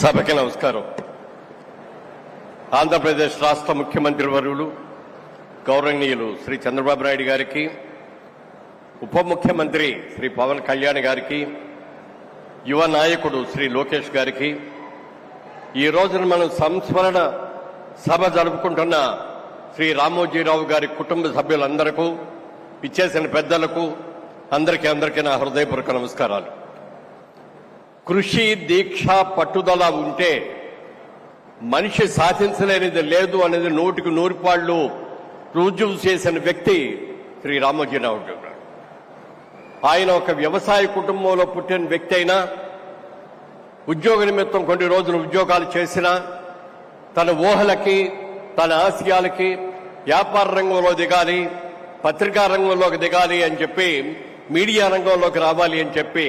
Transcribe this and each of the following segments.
సభకి నమస్కారం. ఆంధ్రప్రదేశ్ రాష్ట్ర ముఖ్యమంత్రి వర్యులు గౌరవనీయులు శ్రీ చంద్రబాబు నాయుడు గారికి, ఉప ముఖ్యమంత్రి శ్రీ పవన్ కళ్యాణ్ గారికి, యువ నాయకుడు శ్రీ లోకేష్ గారికి, ఈ రోజున మనం సంస్మరణ సభ జరుపుకుంటున్న శ్రీ రామోజీరావు గారి కుటుంబ సభ్యులందరికీ, ఇచ్చేసిన పెద్దలకు అందరికీ నా హృదయపూర్వక నమస్కారాలు. కృషి, దీక్ష, పట్టుదల ఉంటే మనిషి సాధించలేనిది లేదు అనేది 100% రుజువు చేసిన వ్యక్తి శ్రీ రామోజీరావు గారు. ఆయన ఒక వ్యవసాయ కుటుంబంలో పుట్టిన వ్యక్తి అయినా, ఉద్యోగ నిమిత్తం కొన్ని రోజులు ఉద్యోగాలు చేసినా, తన ఊహలకి, తన ఆశయాలకి వ్యాపార రంగంలో దిగాలి, పత్రికా రంగంలోకి దిగాలి అని చెప్పి, మీడియా రంగంలోకి రావాలి అని చెప్పి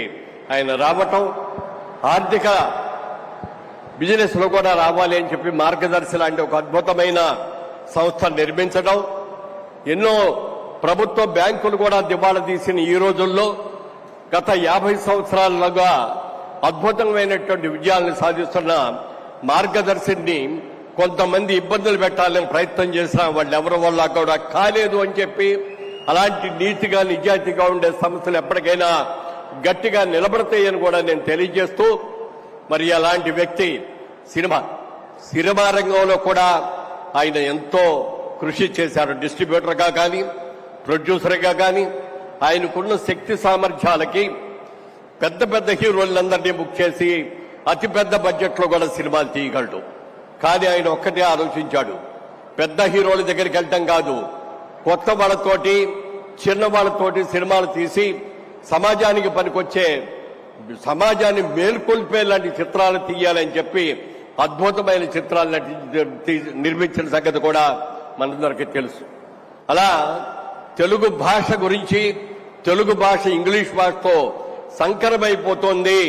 ఆయన రావటం, ఆర్థిక బిజినెస్ లో కూడా రావాలి అని చెప్పి మార్గదర్శి లాంటి ఒక అద్భుతమైన సంస్థ నిర్మించడం, ఎన్నో ప్రభుత్వ బ్యాంకులు కూడా దివాళా తీసిన ఈ రోజుల్లో గత 50 సంవత్సరాలుగా అద్భుతమైనటువంటి విజయాలను సాధిస్తున్న మార్గదర్శిని కొంతమంది ఇబ్బందులు పెట్టాలని ప్రయత్నం చేసినా వాళ్ళు ఎవరి వల్ల కూడా కాలేదు అని చెప్పి, అలాంటి నీతిగా నిజాయితీగా ఉండే సంస్థలు ఎప్పటికైనా గట్టిగా నిలబడతాయని కూడా నేను తెలియజేస్తూ, మరి అలాంటి వ్యక్తి సినిమా రంగంలో కూడా ఆయన ఎంతో కృషి చేశారు. డిస్ట్రిబ్యూటర్గా కానీ, ప్రొడ్యూసర్గా కానీ, ఆయనకున్న శక్తి సామర్థ్యాలకి పెద్ద హీరోలందరినీ బుక్ చేసి అతిపెద్ద బడ్జెట్లో కూడా సినిమాలు తీయగలడు. కానీ ఆయన ఒక్కటే ఆలోచించాడు, పెద్ద హీరోల దగ్గరికి వెళ్ళటం కాదు, కొత్త వాళ్ళతోటి, చిన్న వాళ్ళతోటి సినిమాలు తీసి సమాజానికి పనికొచ్చే, సమాజాన్ని మేల్కొల్పే లాంటి చిత్రాలు తీయాలని చెప్పి అద్భుతమైన చిత్రాలు నిర్మించిన సంగతి కూడా మనందరికీ తెలుసు. అలా తెలుగు భాష గురించి, తెలుగు భాష ఇంగ్లీష్ భాషతో సంకరమైపోతోంది,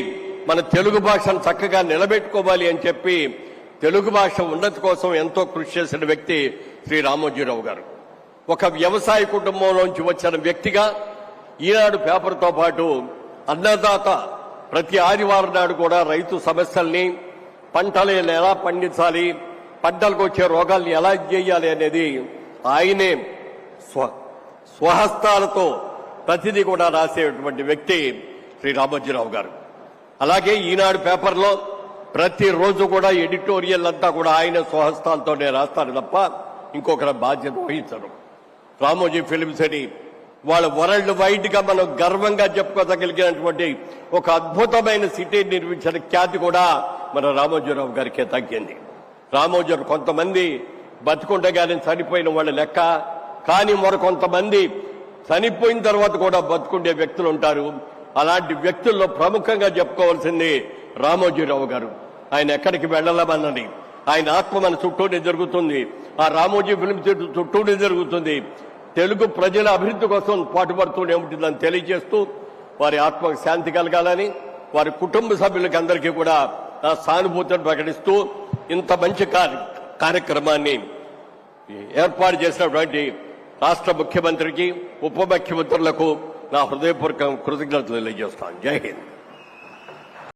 మన తెలుగు భాషను చక్కగా నిలబెట్టుకోవాలి అని చెప్పి తెలుగు భాష ఉన్నతి కోసం ఎంతో కృషి చేసిన వ్యక్తి శ్రీ రామోజీరావు గారు. ఒక వ్యవసాయ కుటుంబంలోంచి వచ్చిన వ్యక్తిగా ఈనాడు పేపర్తో పాటు అన్నదాత ప్రతి ఆదివారం నాడు కూడా రైతు సమస్యల్ని, పంటలు ఎలా పండించాలి, పంటలకు వచ్చే రోగాల్ని ఎలా చేయాలి అనేది ఆయనే స్వహస్తాలతో ప్రతిదీ కూడా రాసేటువంటి వ్యక్తి శ్రీ రామోజీరావు గారు. అలాగే ఈనాడు పేపర్లో ప్రతిరోజు కూడా ఎడిటోరియల్ అంతా కూడా ఆయన స్వహస్తాలతోనే రాస్తారు తప్ప ఇంకొకరి బాధ్యత వహించరు. రామోజీ ఫిలిమ్స్ అని వాళ్ళ వరల్డ్ వైడ్ గా మనం గర్వంగా చెప్పుకోగలిగినటువంటి ఒక అద్భుతమైన సిటీ నిర్మించిన ఖ్యాతి కూడా మన రామోజీరావు గారికే తగ్గింది. రామోజీరావు కొంతమంది బతుకుండగానే చనిపోయిన వాళ్ళ లెక్క, కానీ మరికొంతమంది చనిపోయిన తర్వాత కూడా బతుకుండే వ్యక్తులు ఉంటారు. అలాంటి వ్యక్తుల్లో ప్రముఖంగా చెప్పుకోవాల్సింది రామోజీరావు గారు. ఆయన ఎక్కడికి వెళ్ళలేమన్నది, ఆయన ఆత్మ మన చుట్టూనే జరుగుతుంది, ఆ రామోజీ ఫిల్మ్ చుట్టూనే జరుగుతుంది. తెలుగు ప్రజల అభివృద్ధి కోసం పాటుపడుతూనే ఉంటుందని తెలియజేస్తూ, వారి ఆత్మకు శాంతి కలగాలని, వారి కుటుంబ సభ్యులకి అందరికీ కూడా నా సానుభూతిని ప్రకటిస్తూ, ఇంత మంచి కార్యక్రమాన్ని ఏర్పాటు చేసినటువంటి రాష్ట్ర ముఖ్యమంత్రికి, ఉప ముఖ్యమంత్రులకు నా హృదయపూర్వక కృతజ్ఞతలు తెలియజేస్తాను. జై హింద్.